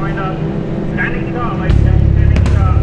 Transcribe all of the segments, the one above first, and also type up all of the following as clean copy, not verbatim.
Line up. Standing start, ladies and gentlemen, standing start.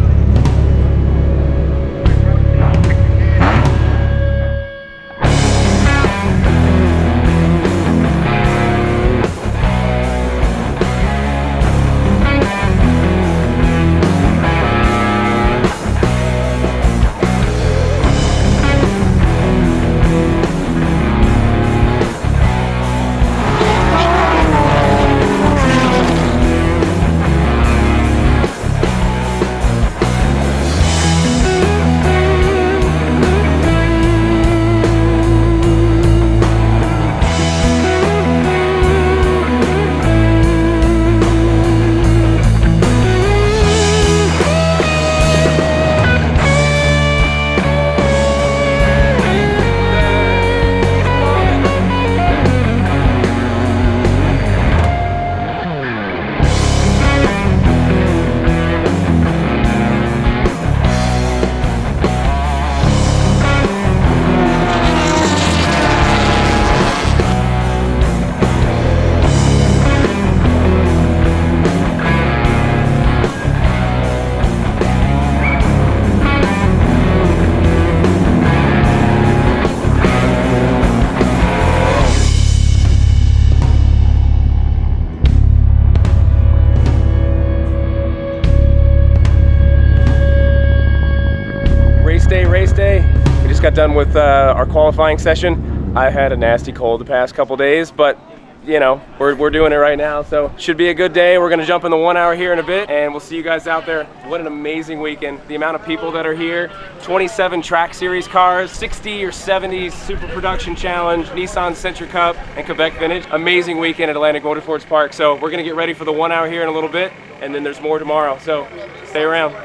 Race day. We just got done with our qualifying session. I had a nasty cold the past couple days, but you know, we're doing it right now, so should be a good day. We're gonna jump in the 1 hour here in a bit, and we'll see you guys out there. What an amazing weekend. The amount of people that are here, 27 TRAC Series cars, 60 or 70 Super Production Challenge, Nissan Sentra Cup, and Quebec Vintage. Amazing weekend at Atlantic Motorsports Park. So we're gonna get ready for the 1 hour here in a little bit, and then there's more tomorrow, so stay around.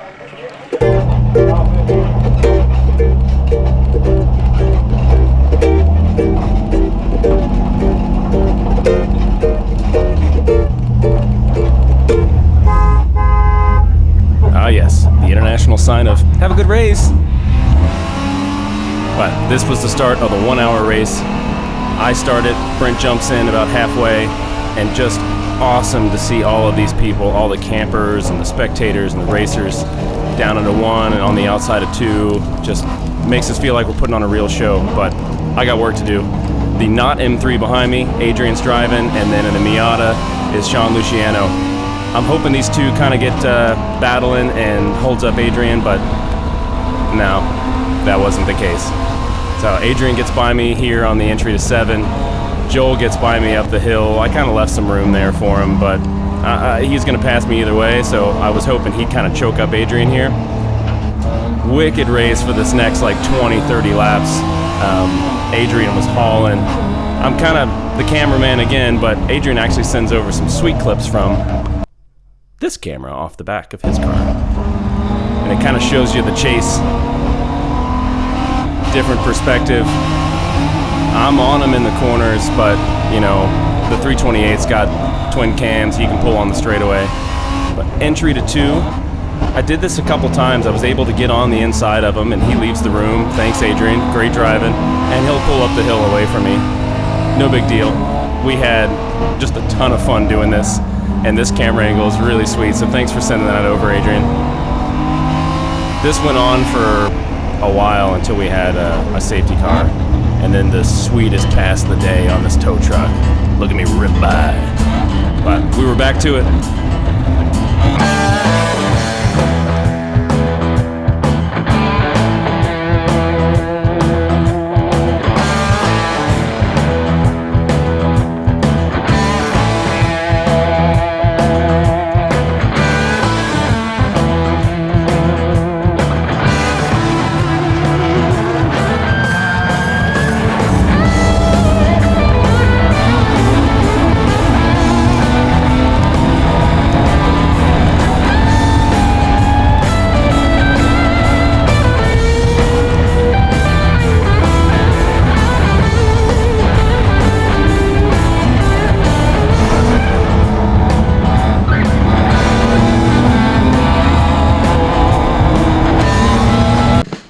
Ah yes, the international sign of have a good race. But this was the start of the 1 hour race. I started, Brent jumps in about halfway, and just awesome to see all of these people, all the campers and the spectators and the racers down into one and on the outside of two. Just makes us feel like we're putting on a real show, but I got work to do. The not M3 behind me, Adrian's driving, and then in the Miata is Sean Luciano. I'm hoping these two kind of get battling and holds up Adrian, but no, that wasn't the case. So Adrian gets by me here on the entry to 7. Joel gets by me up the hill. I kind of left some room there for him, but he's going to pass me either way, so I was hoping he'd kind of choke up Adrian here. Wicked race for this next like 20, 30 laps. Adrian was hauling. I'm kind of the cameraman again, but Adrian actually sends over some sweet clips from this camera off the back of his car. And it kind of shows you the chase. Different perspective. I'm on him in the corners, but you know, the 328's got twin cams, he can pull on the straightaway. But entry to 2, I did this a couple times. I was able to get on the inside of him, and he leaves the room. Thanks, Adrian. Great driving. And he'll pull up the hill away from me. No big deal. We had just a ton of fun doing this, and this camera angle is really sweet, so thanks for sending that over, Adrian. This went on for a while until we had a safety car, and then the sweetest pass of the day on this tow truck. Look at me rip by. But we were back to it.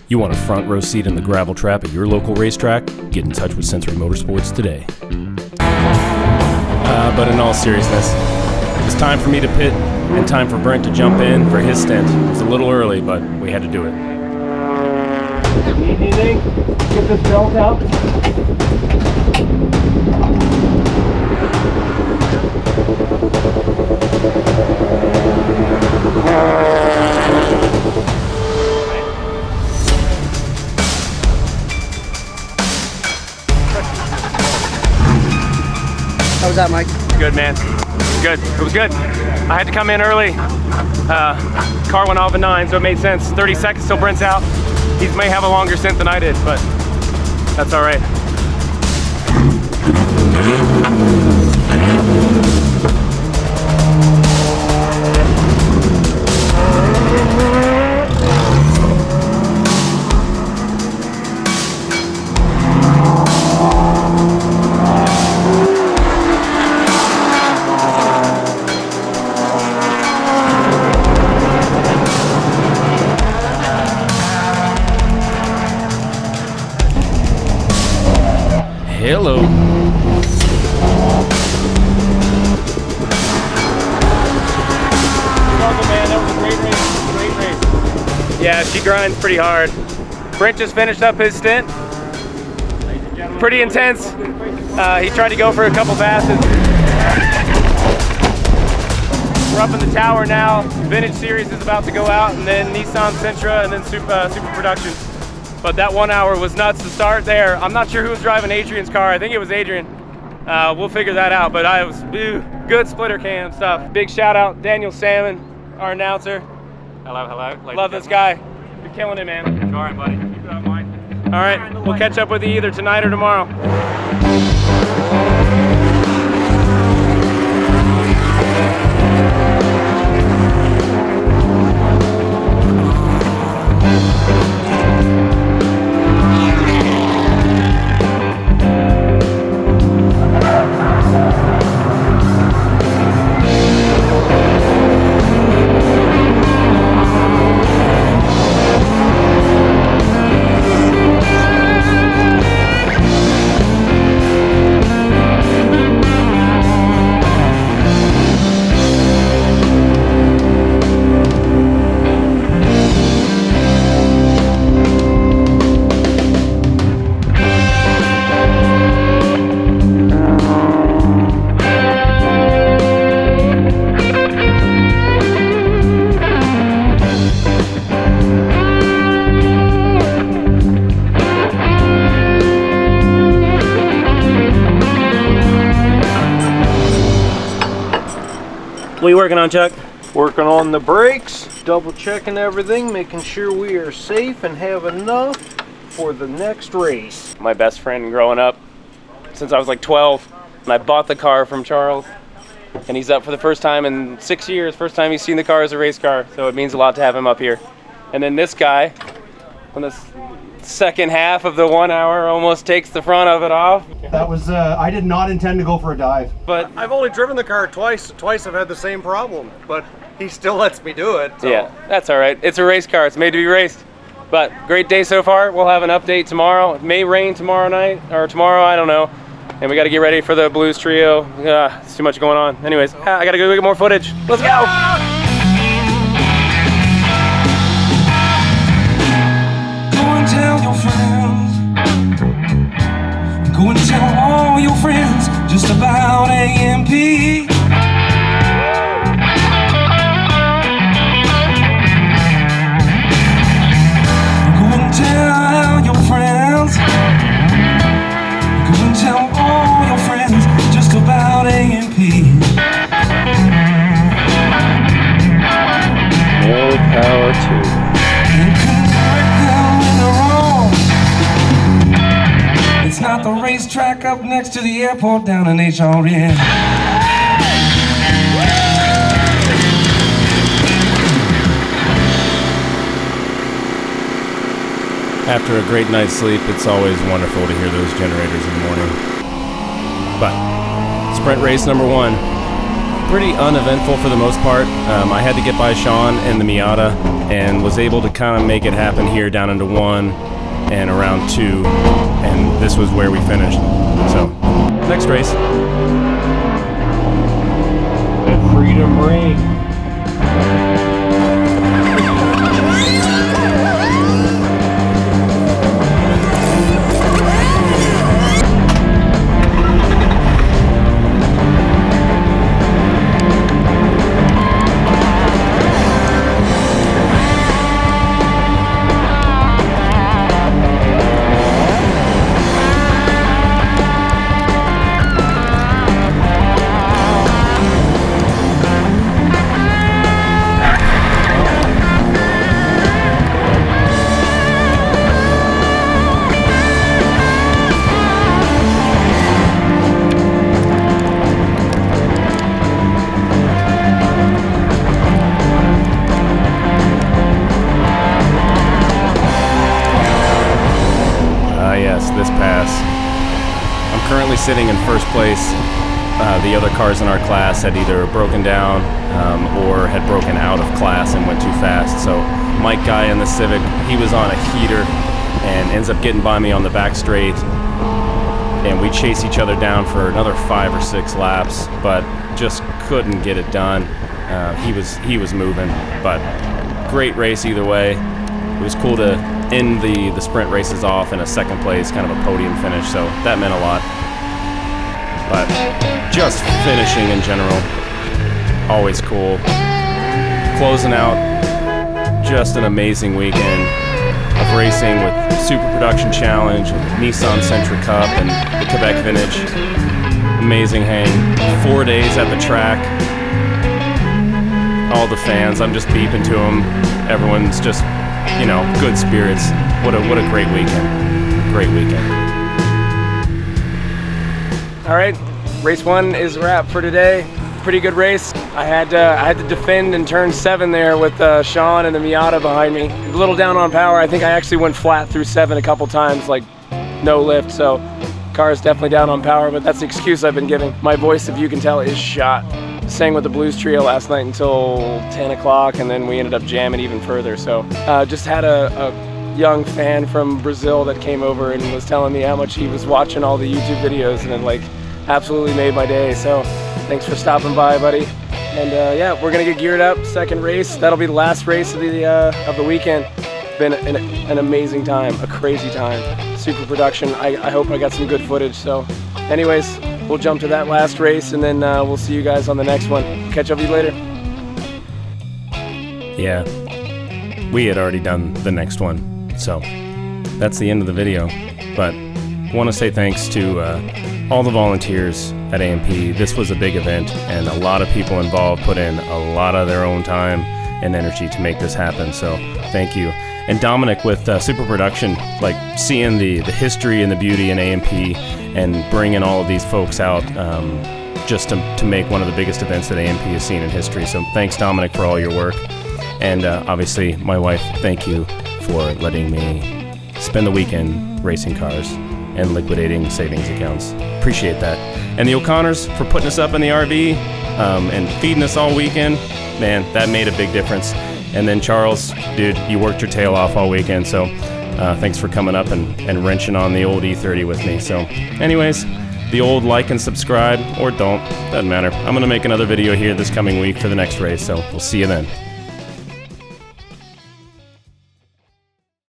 You want a front row seat in the gravel trap at your local racetrack? Get in touch with Sentra Motorsports today. But in all seriousness, It was time for me to pit and time for Brent to jump in for his stint. It was a little early, but we had to do it. Easy, get this belt out. How was that, Mike? Good, man. Good. It was good. I had to come in early. Car went off at 9, so it made sense. 30 seconds till Brent's out. He may have a longer stint than I did, but that's all right. Hello. Welcome, man. That was a great race. Great race. Yeah, she grinds pretty hard. Brent just finished up his stint. Pretty intense. He tried to go for a couple passes. We're up in the tower now. Vintage Series is about to go out, and then Nissan Sentra, and then Super Production. But that 1 hour was nuts to start there. I'm not sure who was driving Adrian's car. I think it was Adrian. We'll figure that out, but I was good splitter cam stuff. Big shout out Daniel Salmon, our announcer. Hello, hello. Love this guy. You're killing it, man. All right, buddy. Keep it up, Mike. All right, we'll catch up with you either tonight or tomorrow. What are you working on, Chuck? Working on the brakes, double checking everything, making sure we are safe and have enough for the next race. My best friend growing up since I was like 12, and I bought the car from Charles, and he's up for the first time in 6 years. First time he's seen the car as a race car, so it means a lot to have him up here. And then this guy, on the second half of the 1 hour, almost takes the front of it off. That was, I did not intend to go for a dive. But I've only driven the car twice. Twice I've had the same problem, but he still lets me do it. So. yeah, that's all right. It's a race car. It's made to be raced. But great day so far. We'll have an update tomorrow. It may rain tomorrow night, or tomorrow, I don't know. And we got to get ready for the Blues Trio. It's too much going on. Anyways, I got to go get more footage. Let's go! Tell your friends, go and tell all your friends just about AMP. Go and tell your friends, go and tell all your friends just about AMP. More power to. It's not the racetrack up next to the airport down in Hr Enduro. After a great night's sleep, it's always wonderful to hear those generators in the morning. But sprint race number 1, pretty uneventful for the most part. I had to get by Sean in the Miata and was able to kind of make it happen here down into 1 and around 2, and this was where we finished. So, next race. Free Freedom Ring. This pass. I'm currently sitting in first place. The other cars in our class had either broken down or had broken out of class and went too fast. So Mike Guy in the Civic, he was on a heater and ends up getting by me on the back straight. And we chase each other down for another 5 or 6 laps, but just couldn't get it done. He was moving, but great race either way. It was cool to end the sprint races off in a second place, kind of a podium finish, so that meant a lot. But just finishing in general, always cool. Closing out just an amazing weekend of racing with Super Production Challenge, Nissan Sentra Cup, and the Quebec Vintage. Amazing hang. 4 days at the track. All the fans, I'm just beeping to them. Everyone's just, you know, good spirits. What a great weekend. Great weekend. All right, race 1 is a wrap for today. Pretty good race. I had to defend in turn 7 there with Sean and the Miata behind me. A little down on power. I think I actually went flat through 7 a couple times, like no lift. So car is definitely down on power, but that's the excuse I've been giving. My voice, if you can tell, is shot. Sang with the Blues Trio last night until 10 o'clock, and then we ended up jamming even further. So just had a young fan from Brazil that came over and was telling me how much he was watching all the YouTube videos, and it like absolutely made my day. So thanks for stopping by, buddy. And yeah, we're gonna get geared up. Second race, that'll be the last race of the weekend. Been an amazing time, a crazy time. Super production. I hope I got some good footage. So anyways, we'll jump to that last race, and then we'll see you guys on the next one. Catch up with you later. Yeah, we had already done the next one, so that's the end of the video. But I want to say thanks to all the volunteers at AMP. This was a big event, and a lot of people involved put in a lot of their own time and energy to make this happen, so thank you. And Dominic with Super Production, like seeing the history and the beauty in AMP and bringing all of these folks out just to make one of the biggest events that AMP has seen in history. So thanks, Dominic, for all your work. And obviously, my wife, thank you for letting me spend the weekend racing cars and liquidating savings accounts. Appreciate that. And the O'Connors for putting us up in the RV and feeding us all weekend. Man, that made a big difference. And then Charles, dude, you worked your tail off all weekend, so thanks for coming up and wrenching on the old E30 with me. So anyways, the old like and subscribe, or don't, doesn't matter. I'm going to make another video here this coming week for the next race, so we'll see you then.